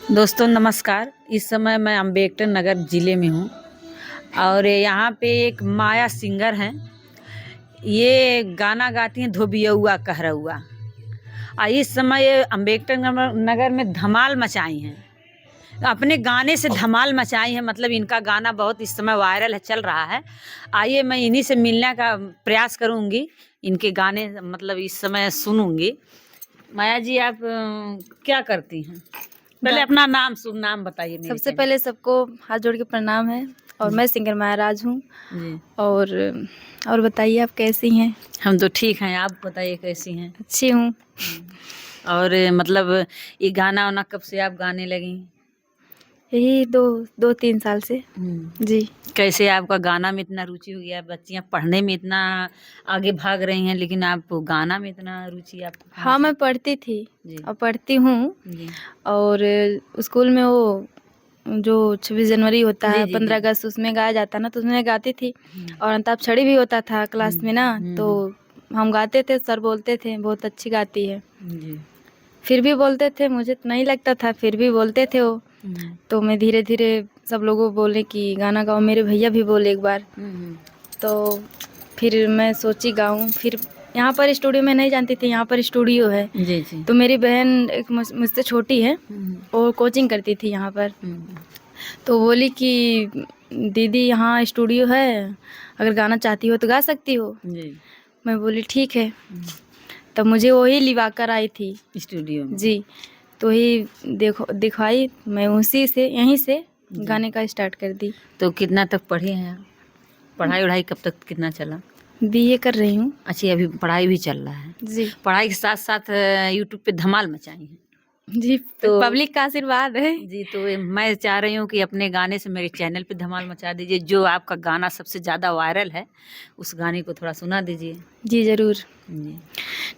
दोस्तों नमस्कार। इस समय मैं अम्बेडकर नगर ज़िले में हूँ और यहाँ पे एक माया सिंगर हैं। ये गाना गाती हैं धोबियौआ कहरौआ। इस समय ये अम्बेडकर नगर में धमाल मचाई हैं। अपने गाने से धमाल मचाई है, मतलब इनका गाना बहुत इस समय वायरल है, चल रहा है। आइए मैं इन्हीं से मिलने का प्रयास करूँगी, इनके गाने मतलब इस समय सुनूँगी। माया जी आप क्या करती हैं? पहले अपना शुभ नाम बताइए। सबसे पहले सबको हाथ जोड़ के प्रणाम है। और मैं सिंगर माया राज हूँ। जी। और बताइए आप कैसी हैं? हम तो ठीक हैं, आप बताइए कैसी हैं? अच्छी हूँ। और मतलब ये गाना वाना कब से आप गाने लगी? यही दो तीन साल से। जी। कैसे आपका गाना में इतना रुचि हो गया? बच्चियाँ पढ़ने में इतना आगे भाग रही हैं, लेकिन आप गाना में इतना रुचि आपको? हाँ, मैं पढ़ती थी जी। और पढ़ती हूँ। जी। और स्कूल में वो जो 26 जनवरी होता है, 15 अगस्त, उसमें गाया जाता ना, तो उसमें गाती थी। और अंताक्षरी भी होता था क्लास में ना, तो हम गाते थे। सर बोलते थे बहुत अच्छी गाती है। जी। फिर भी बोलते थे, मुझे तो नहीं लगता था, फिर भी बोलते थे वो। तो मैं धीरे धीरे सब लोगों बोले कि गाना गाओ। मेरे भैया भी बोले एक बार। तो फिर मैं सोची गाऊं। फिर यहाँ पर स्टूडियो में नहीं जानती थी, यहाँ पर स्टूडियो है। जी जी। तो मेरी बहन एक मुझसे छोटी है, और कोचिंग करती थी यहाँ पर। तो बोली कि दीदी यहाँ स्टूडियो है, अगर गाना चाहती हो तो गा सकती हो। जी। मैं बोली ठीक है। तब मुझे वही लिवा कर आई थी स्टूडियो में। जी। तो ही दिखवाई, मैं उसी से यहीं से गाने का स्टार्ट कर दी। तो कितना तक पढ़े हैं आप? पढ़ाई वढ़ाई कब तक कितना चला? बीए कर रही हूँ। अच्छा, अभी पढ़ाई भी चल रहा है? जी। पढ़ाई के साथ साथ यूट्यूब पे धमाल मचाई है। जी, तो पब्लिक का आशीर्वाद है जी। तो मैं चाह रही हूँ कि अपने गाने से मेरे चैनल पे धमाल मचा दीजिए। जो आपका गाना सबसे ज़्यादा वायरल है, उस गाने को थोड़ा सुना दीजिए। जी जरूर। जी।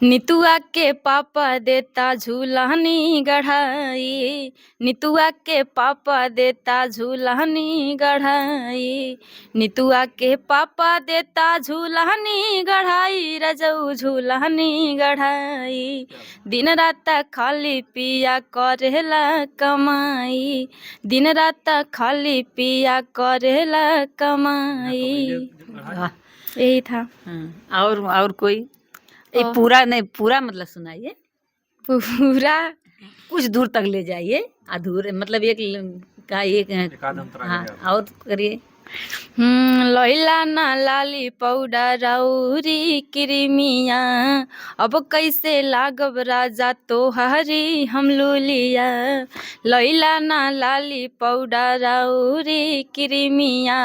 नितुआ के पापा देता झूलानी गढ़ाई, नितुआ के पापा देता झूलानी गढ़ाई, नितुआ के पापा देता झूलानी गढ़ाई, रजऊ झूलानी गढ़ाई, दिन रात खाली पिया करेला कमाई, दिन रात खाली पिया करेला कमाई। यही था। और कोई? ये पूरा नहीं, पूरा मतलब सुनाइए। पूरा कुछ दूर तक ले जाइए, अधूरे मतलब एक का एक। हाँ, और करिए। लैला ना लाली पाउडर औरी क्रीमिया, अब कैसे लागब राजा तोहरी हम लुलिया, लैला ना लाली पाउडर औरी क्रीमिया,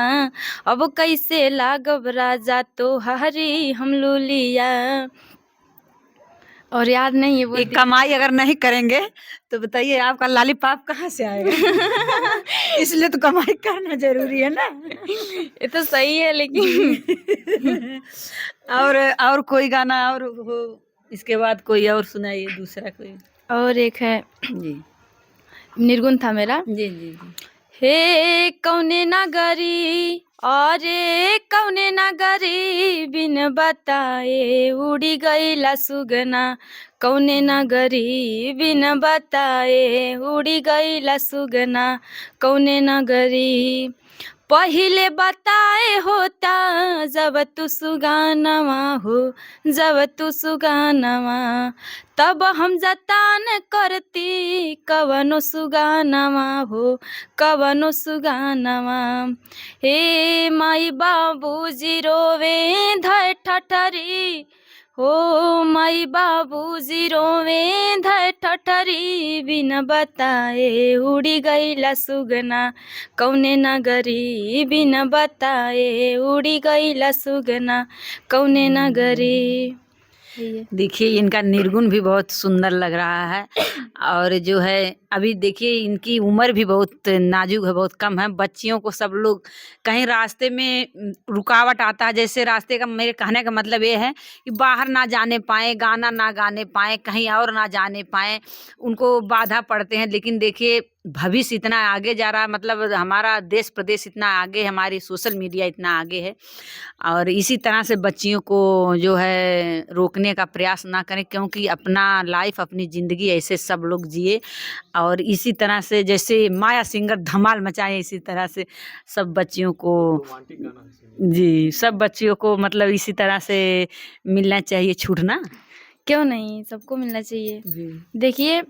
अब कैसे लागब राजा तोहरी हम लुलिया। और याद नहीं है वो। ये कमाई अगर नहीं करेंगे तो बताइए आपका लॉलीपॉप कहाँ से आएगा? इसलिए तो कमाई करना जरूरी है ना। ये तो सही है, लेकिन और कोई गाना और हो, इसके बाद कोई और सुनाइए, दूसरा कोई। और एक है जी। निर्गुण था मेरा। जी जी जी। हे कौने नगरी, अरे कौने नगरी, बिन बताए उड़ी गईला सुगना, कौने नगरी बिन बताए उड़ी गईला सुगना, कौने नगरी पहिले बताए होता जब तू सुगानवा हो, जब तू सुगानवा, तब हम जतान करती कवनो सुगानवा हो, कवनो सुगानवा। हे माई बाबूजी रोवे धर ठठरी, हो माई बाबूजी रोवे धर ठठरी, बिन बताए उड़ी गईला सुगना, कौने नगरी बिन बताए उड़ी गईला सुगना, कौने नगरी। देखिए इनका निर्गुण भी बहुत सुंदर लग रहा है। और जो है अभी देखिए इनकी उम्र भी बहुत नाजुक है, बहुत कम है। बच्चियों को सब लोग कहीं रास्ते में रुकावट आता है, जैसे रास्ते का, मेरे कहने का मतलब ये है कि बाहर ना जाने पाए, गाना ना गाने पाए, कहीं और ना जाने पाए, उनको बाधा पड़ते हैं। लेकिन देखिए भविष्य इतना आगे जा रहा है, मतलब हमारा देश प्रदेश इतना आगे, हमारी सोशल मीडिया इतना आगे है, और इसी तरह से बच्चियों को जो है रोकने का प्रयास ना करें, क्योंकि अपना लाइफ, अपनी ज़िंदगी ऐसे सब लोग जिए, और इसी तरह से जैसे माया सिंगर धमाल मचाए, इसी तरह से सब बच्चियों को, जी, सब बच्चियों को मतलब इसी तरह से मिलना चाहिए छूटना। क्यों नहीं, सबको मिलना चाहिए। जी देखिए,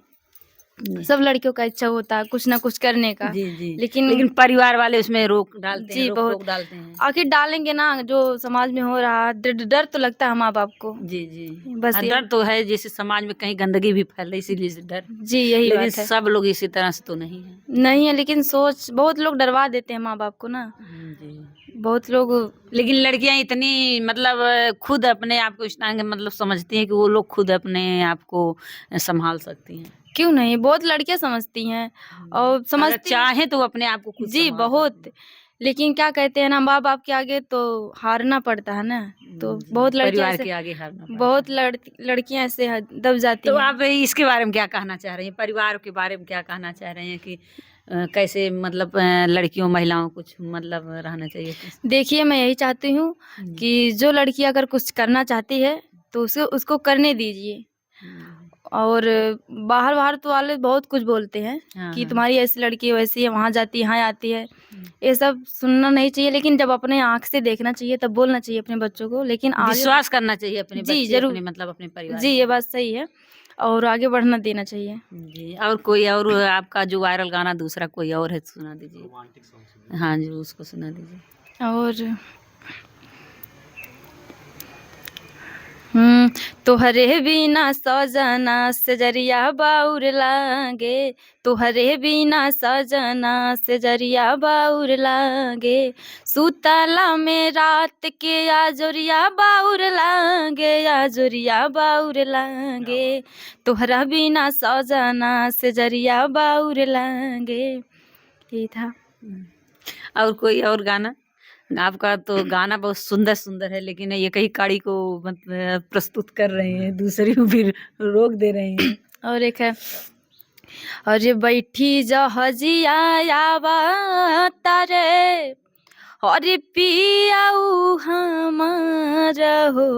जी सब लड़कियों का इच्छा होता है कुछ ना कुछ करने का, जी जी, लेकिन परिवार वाले उसमें रोक डालते हैं, जी रोक बहुत टोक डालते हैं। आखिर डालेंगे ना, जो समाज में हो रहा है, डर तो लगता है माँ बाप को। जी जी, बस हाँ, ये डर तो है, जैसे समाज में कहीं गंदगी भी फैल रही, इसीलिए से डर। जी यही लेकिन बात है। सब लोग इसी तरह से तो नहीं है। नहीं है, लेकिन सोच बहुत लोग डरवा देते हैं माँ बाप को ना, जी, बहुत लोग। लेकिन लड़कियां इतनी मतलब खुद अपने आप को इतना मतलब समझती हैं कि वो लोग खुद अपने आप को संभाल सकती हैं। क्यों नहीं, बहुत लड़कियां समझती हैं और अगर समझती चाहे तो अपने आप को खुद जी संभाल बहुत, सकती लेकिन क्या कहते हैं ना, माँ बाप के आगे तो हारना पड़ता है ना, हैं। तो जी, बहुत लड़कियां परिवार ऐसे, के आगे हारना पड़ता बहुत है। लड़कियां ऐसे दब जाती तो हैं। आप इसके बारे में क्या कहना चाह रही हैं, परिवार के बारे में क्या कहना चाह रहे हैं कि कैसे मतलब लड़कियों महिलाओं कुछ मतलब रहना चाहिए कुछ? देखिए, मैं यही चाहती हूँ कि जो लड़की अगर कुछ करना चाहती है तो उसे उसको करने दीजिए। और बाहर बाहर तो वाले बहुत कुछ बोलते हैं हाँ कि हाँ, तुम्हारी ऐसी लड़की है, वैसी है, वहाँ जाती है, यहाँ आती है, ये सब सुनना नहीं चाहिए। लेकिन जब अपने आँख से देखना चाहिए तब बोलना चाहिए अपने बच्चों को, लेकिन आगे विश्वास करना चाहिए अपने जी बच्चे, जरूर, अपने मतलब अपने परिवार जी ये पे। बात सही है, और आगे बढ़ना देना चाहिए। जी, और कोई और आपका जो वायरल गाना दूसरा कोई और है तो सुना दीजिए। हाँ जी, उसको सुना दीजिए। और तोहरे बिना सजना सजरिया बाउर लागे, तोहरे बिना सजना सजरिया बाउर लागे, सुतला में रात के आजोरिया बाउर लागे, आजोरिया बाउर लागे, तोहरा बिना सजना सजरिया बाउर लागे। ये था। और कोई और गाना? आपका तो गाना बहुत सुंदर सुंदर है, लेकिन ये कई कड़ी को मतलब प्रस्तुत कर रहे हैं, दूसरी को फिर रोक दे रहे हैं। और एक है, अरे बैठी जहाजिया आवा तारे, अरे पियाऊ हमारा हो,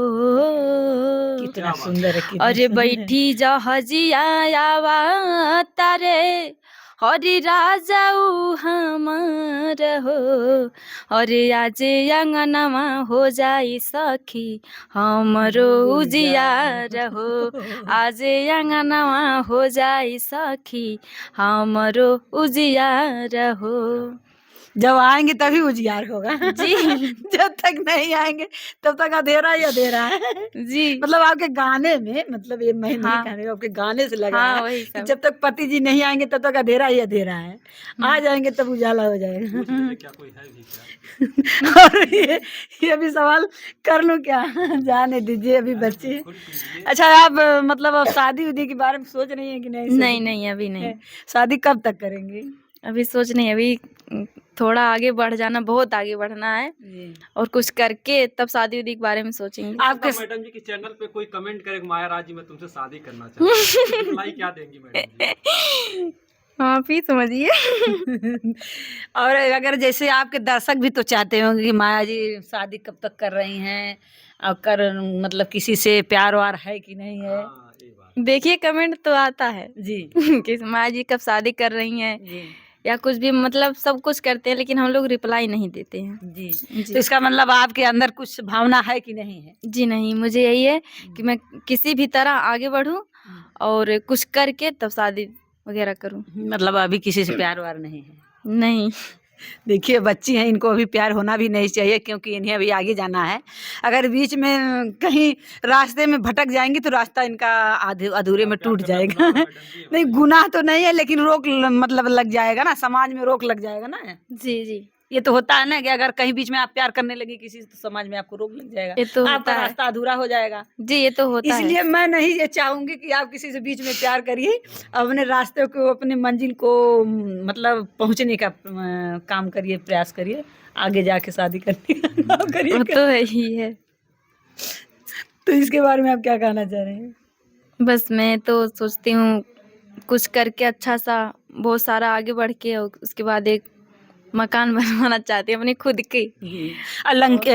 कितना सुंदर है, कितना अरे सुंदर है। बैठी जहाजिया आवा तारे, हरि राजाऊ हमारा हो, अरे आज अंगनमा हो जाई सखी हमरो उजियार हो, आज अंगनमा हो जाई सखी हमरो उजियार हो। जब आएंगे तभी उजियार होगा। जी जब तक नहीं आएंगे तब तक अंधेरा ही अंधेरा है। जी मतलब आपके गाने में, मतलब ये मैं नहीं हाँ कह रही हूँ, आपके गाने से लग रहा हाँ है वही कि सब। जब तक पति जी नहीं आएंगे तब तक अंधेरा ही अंधेरा है, आ जाएंगे तब उजाला हो जाएगा। क्या कोई है भी क्या? और ये भी सवाल कर लूं क्या? जाने दीजिए, अभी बच्चे। अच्छा, आप मतलब अब शादी उदी के बारे में सोच रही हैं कि नहीं? नहीं नहीं अभी नहीं, शादी कब तक करेंगी? अभी सोच नहीं, अभी थोड़ा आगे बढ़ जाना, बहुत आगे बढ़ना है, और कुछ करके तब शादी उदी के बारे में सोचेंगे। आपके मैडम जी के चैनल पे कोई कमेंट करे कि माया राज जी मैं तुमसे शादी करना चाहती हूँ, रिप्लाई क्या देंगी मैडम जी? आप ही समझिए। और अगर जैसे आपके दर्शक भी तो चाहते होंगे कि माया जी शादी कब तक कर रही हैं, और कर मतलब किसी से प्यार वार है कि नहीं है? हाँ, ये बात। देखिए, कमेंट तो आता है जी कि माँ जी कब शादी कर रही हैं, जी या कुछ भी, मतलब सब कुछ करते हैं, लेकिन हम लोग रिप्लाई नहीं देते हैं। जी। जी तो इसका मतलब आपके अंदर कुछ भावना है कि नहीं है? जी नहीं, मुझे यही है कि मैं किसी भी तरह आगे बढ़ूं और कुछ करके तब शादी वगैरह करूं। मतलब अभी किसी से प्यार वार नहीं है? नहीं। देखिए, बच्ची हैं, इनको अभी प्यार होना भी नहीं चाहिए, क्योंकि इन्हें अभी आगे जाना है। अगर बीच में कहीं रास्ते में भटक जाएंगी तो रास्ता इनका अधूरे में टूट जाएगा। नहीं, गुनाह तो नहीं है, लेकिन रोक मतलब लग जाएगा ना, समाज में रोक लग जाएगा ना। जी जी, ये तो होता है ना कि अगर कहीं बीच में आप प्यार करने लगे किसी से तो समाज में आपको रोक लग जाएगा, ये तो आपका होता है। रास्ता अधूरा हो जाएगा। जी ये तो होता है। इसलिए मैं नहीं ये चाहूंगी कि आप किसी से बीच में प्यार करिए, अपने रास्ते को, अपनी मंजिल को मतलब पहुंचने का काम करिए, प्रयास करिए, आगे जाके शादी करने का काम वो करिए। तो है ही है। तो इसके बारे में आप क्या कहना चाह रहे हैं? बस मैं तो सोचती हूँ कुछ करके अच्छा सा बहुत सारा आगे बढ़ के और उसके बाद एक मकान बनवाना चाहती हूँ अपनी खुद की।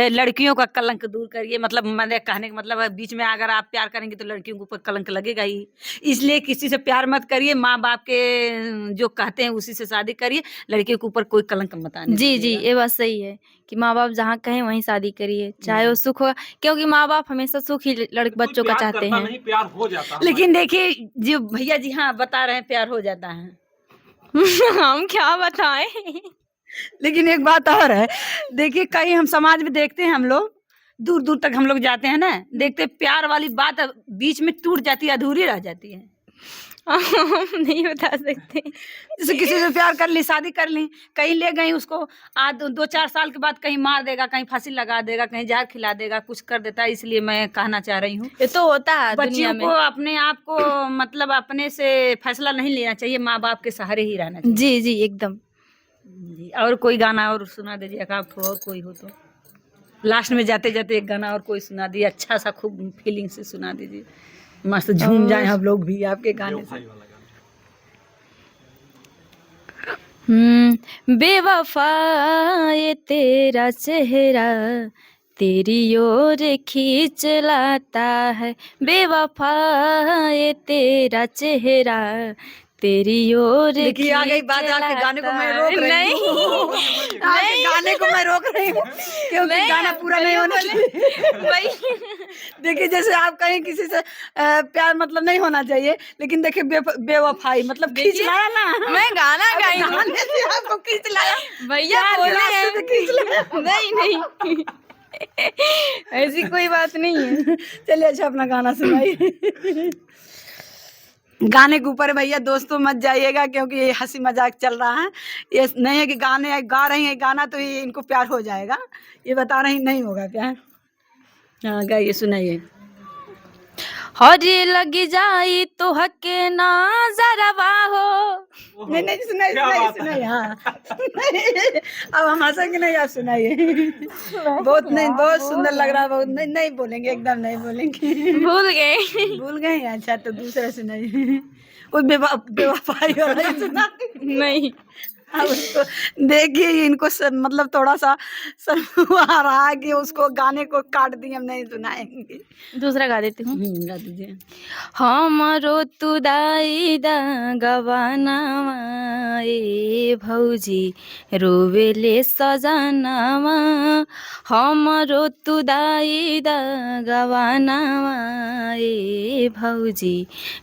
लड़कियों का कलंक दूर करिए, मतलब मैंने कहने का मतलब है बीच में अगर आप प्यार करेंगे तो लड़कियों के ऊपर कलंक लगेगा ही, इसलिए किसी से प्यार मत करिए, माँ बाप के जो कहते हैं उसी से शादी करिए, लड़कियों के ऊपर कोई कलंक मत आने जी दीजिएगा। ये बात सही है कि माँ बाप जहाँ कहें वहीं शादी करिए, चाहे वो सुख हो, क्योंकि माँ बाप हमेशा सुख ही कोई बच्चों का प्यार चाहते करता हैं। नहीं, प्यार हो जाता है लेकिन देखिए जो भैया जी हाँ बता रहे हैं प्यार हो जाता है, हम क्या बताएं। लेकिन एक बात और है, देखिए कहीं हम समाज में देखते हैं, हम लोग दूर दूर तक हम लोग जाते हैं ना, देखते हैं प्यार वाली बात बीच में टूट जाती है, अधूरी रह जाती है। हम नहीं बता सकते। जैसे किसी से प्यार कर ली, शादी कर ली, कहीं ले गई उसको, आज 2-4 साल के बाद कहीं मार देगा, कहीं फांसी लगा देगा, कहीं जहर खिला देगा, कुछ कर देता है। इसलिए मैं कहना चाह रही हूँ ये तो होता है दुनिया बच्चियों में। को अपने आप को मतलब अपने से फैसला नहीं लेना चाहिए, माँ बाप के सहारे ही रहना चाहिए। जी जी एकदम। जी, और कोई गाना और सुना दीजिए आप, और कोई हो तो लास्ट में जाते जाते एक गाना और कोई सुना दीजिए, अच्छा सा खूब फीलिंग से सुना दीजिए, मस्त झूम जाए हम लोग भी आपके गाने से। भाई वाला गाना। बेवफा ये तेरा चेहरा तेरी ओर खींच लाता है, बेवफा ये तेरा चेहरा तेरी ओर देखिए आ गई बात, आपके गाने को मैं रोक रही हूँ, आपके गाने को मैं रोक रही हूँ क्योंकि गाना पूरा नहीं होना चाहिए। देखिए जैसे आप कहीं किसी से प्यार मतलब नहीं होना चाहिए, लेकिन देखिए बेवफाई मतलब खींच लाया ना, मैं गाना गाई हूँ। गाने से आपको खींच लाया भैया प्यार बोले रास्ते हैं से खींच लाया। नहीं नहीं ऐसी कोई बात नहीं है। चलिए अच्छा अपना गाना सुनाइए। गाने के ऊपर भैया दोस्तों मत जाइएगा क्योंकि ये हंसी मजाक चल रहा है, ये नहीं है कि गाने गा रही है गाना तो ये इनको प्यार हो जाएगा, ये बता रही नहीं होगा प्यार। हाँ गाइए सुनाइए। हरे लग जाई तो हके ना जरवा हो। नहीं नहीं सुनाइए क्या सुनाइए बात है? सुनाइए, हाँ अब हम हंसेंगे नहीं, आप सुनाइए। बहुत नहीं, बहुत सुंदर लग रहा है, बहुत नहीं नहीं बोलेंगे, एकदम नहीं बोलेंगे। भूल गए। भूल गए, अच्छा तो दूसरा सुनाइए, वो बेवफाई वाला ही सुना। नहीं अब उसको देखिए इनको मतलब थोड़ा सा शर्म आ रहा है कि उसको गाने को काट दिए, हम नहीं सुनाएंगे। दूसरा गा देती हूँ। गा दीजिए। हमरो तू दाई दा गवानावा ए भौजी रोवेले सजनावा, हमरो तू दाई दा गवानावा ए भौजी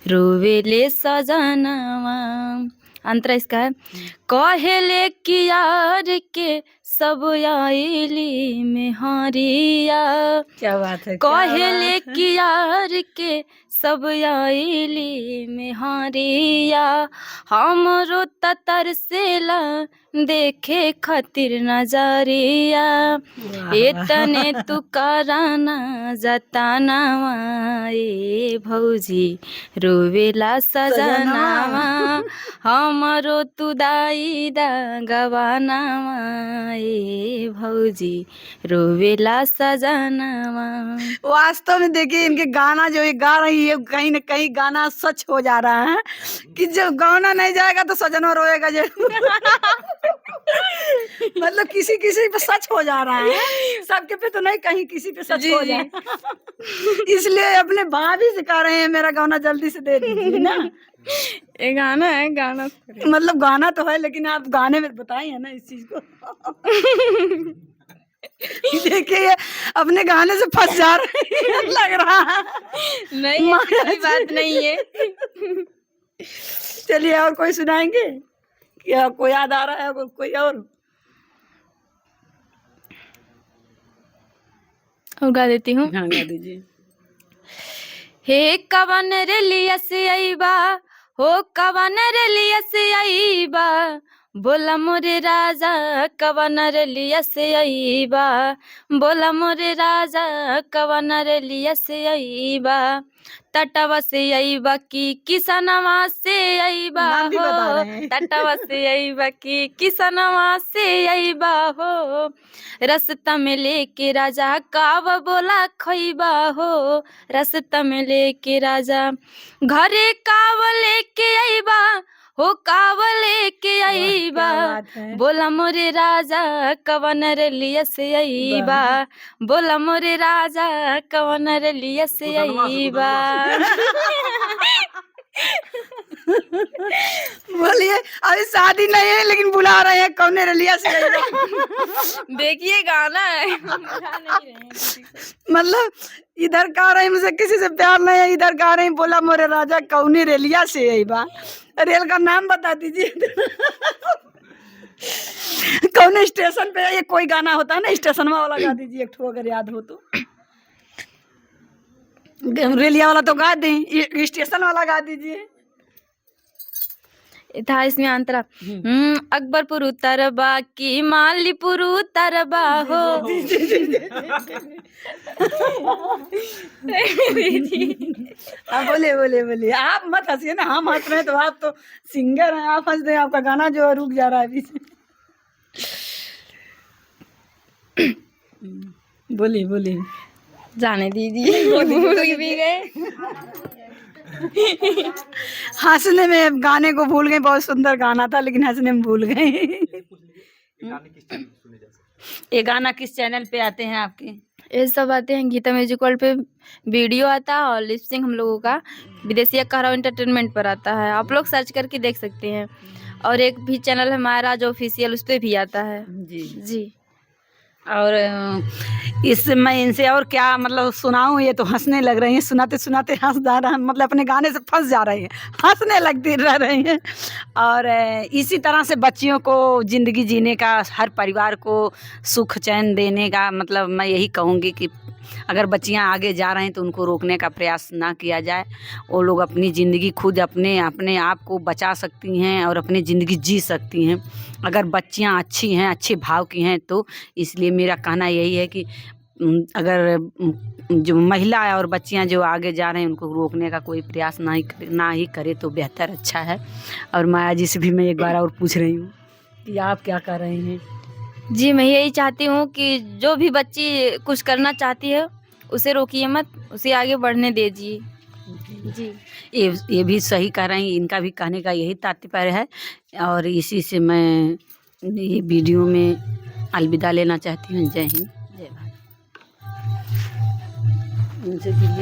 रोवेले सजनावा। अंतरा इसका है, कहेले कि यार के सब आइली में हरिया, क्या बात है, कहेले कि यार के सब आइली में हरिया, हमरो ततर सेला देखे खातिर नजरिया, एतने तू कराना जतानावा ए भौजी रोवेला सजनावा, हमरो तू दाई दा गवानावा ए भौजी रोवेला सजनावा। वास्तव में देखिए इनके गाना जो ये गा रही है कहीं न कहीं गाना सच हो जा रहा है कि जब गाना नहीं जाएगा तो सजनवा रोएगा जरूर। मतलब किसी किसी पे सच हो जा रहा है, सबके पे तो नहीं, कहीं किसी पे सच हो जाए। इसलिए अपने भाभी से कह रहे हैं मेरा गाना जल्दी से दे दीजिए ना। ये गाना है, गाना मतलब गाना तो है लेकिन आप गाने में बताए हैं ना इस चीज को। देखिए अपने गाने से फंस जा रहे हैं लग रहा है। नहीं ऐसी कोई बात नहीं है। चलिए और कोई सुनाएंगे क्या, कोई याद आ रहा है कोई और गा देती हूँ। हाँ गा दीजिए। हे कवन रे लिया से आईबा, हो कवन रे लिया से आईबा, बोला मोरे राजा कवन रे लिया से आईबा, बोला मोरे राजा कवन रे लिया से आईबा, तटवा से आईबा की किसनवा से आईबा नाम भी बता हो, रहे हैं। तटवा से आईबा की किसनवा से आईबा हो, रास्ता में लेके राजा काव बोला खइबा हो, रास्ता में लेके राजा घरे काव लेके आईबा हो कावले के आईबा, बोला मोरे राजा कवन रलिया से आईबा, बोला मोरे राजा कवन रलिया से आईबा। बोलिए अभी शादी नहीं है लेकिन बुला रहे हैं कौन रलिया से। देखिए गाना है। मतलब इधर कह रहे हैं मुझे किसी से प्यार नहीं है, इधर कह रहे हैं बोला मोरे राजा कौनी रेलिया से आई बा। रेल का नाम बता दीजिए। कौन स्टेशन पे ये कोई गाना होता है ना स्टेशन वाला गा दीजिए एक ठो अगर याद हो तो। रेलिया वाला तो गा दें, स्टेशन वाला गा दीजिए। था इसमें अंतरा अकबरपुर उतरबा की मालीपुर उतरबा हो। बोले बोले बोले आप मत हंसिए ना, हम हंस रहे हैं तो आप तो सिंगर हैं, आप हंस रहे हैं, आपका गाना जो है रुक जा रहा है अभी से। बोलिए बोलिए। जाने दीजिए, भूल भी गए। हंसने में गाने को भूल गए, बहुत सुंदर गाना था लेकिन हंसने में भूल गए। ये गाना किस चैनल पे आते हैं आपके? ये सब आते हैं गीता म्यूजिक वर्ल्ड पे, वीडियो आता है और लिपसिंग हम लोगों का विदेशी कहराव एंटरटेनमेंट पर आता है, आप लोग सर्च करके देख सकते हैं। और एक भी चैनल है हमारा जो ऑफिशियल, उस पर भी आता है। जी जी। और इस मैं इनसे और क्या मतलब सुनाऊं, ये तो हंसने लग रही हैं, सुनाते सुनाते हंस जा रहा है, मतलब अपने गाने से फंस जा रहे हैं, हंसने लगती रह रही हैं। और इसी तरह से बच्चियों को ज़िंदगी जीने का, हर परिवार को सुख चैन देने का, मतलब मैं यही कहूँगी कि अगर बच्चियां आगे जा रहे हैं तो उनको रोकने का प्रयास ना किया जाए। वो लोग अपनी ज़िंदगी खुद अपने अपने आप को बचा सकती हैं और अपनी ज़िंदगी जी सकती हैं अगर बच्चियां अच्छी हैं, अच्छे भाव की हैं तो। इसलिए मेरा कहना यही है कि अगर जो महिला है और बच्चियां जो आगे जा रहे हैं उनको रोकने का कोई प्रयास ना ही करे तो बेहतर अच्छा है। और माया जी से भी मैं एक बार और पूछ रही हूँ कि आप क्या कर रहे हैं? जी, मैं यही चाहती हूँ कि जो भी बच्ची कुछ करना चाहती है उसे रोकिए मत, उसे आगे बढ़ने दीजिए। जी, ये भी सही कह रही हैं, इनका भी कहने का यही तात्पर्य है। और इसी से मैं ये वीडियो में अलविदा लेना चाहती हूँ। जय हिंद, जय भारत। उनसे